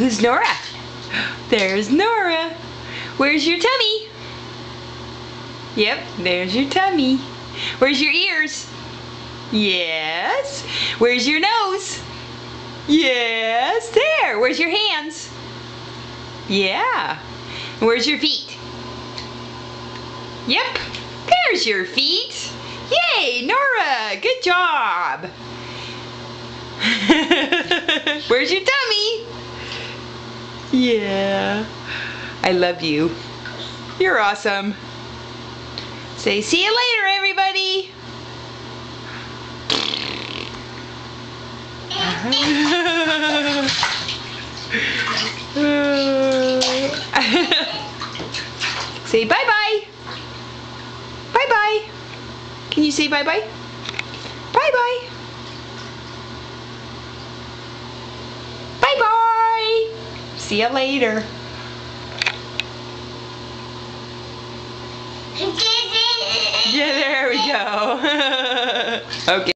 Who's Nora? There's Nora. Where's your tummy? Yep, there's your tummy. Where's your ears? Yes. Where's your nose? Yes, there. Where's your hands? Yeah. Where's your feet? Yep, there's your feet. Yay, Nora, good job. Where's your tummy? Yeah, I love you. You're awesome. Say, see you later, everybody. Say bye-bye. Bye-bye. Can you say bye-bye? Bye-bye. Bye-bye. See you later. Yeah, there we go. Okay.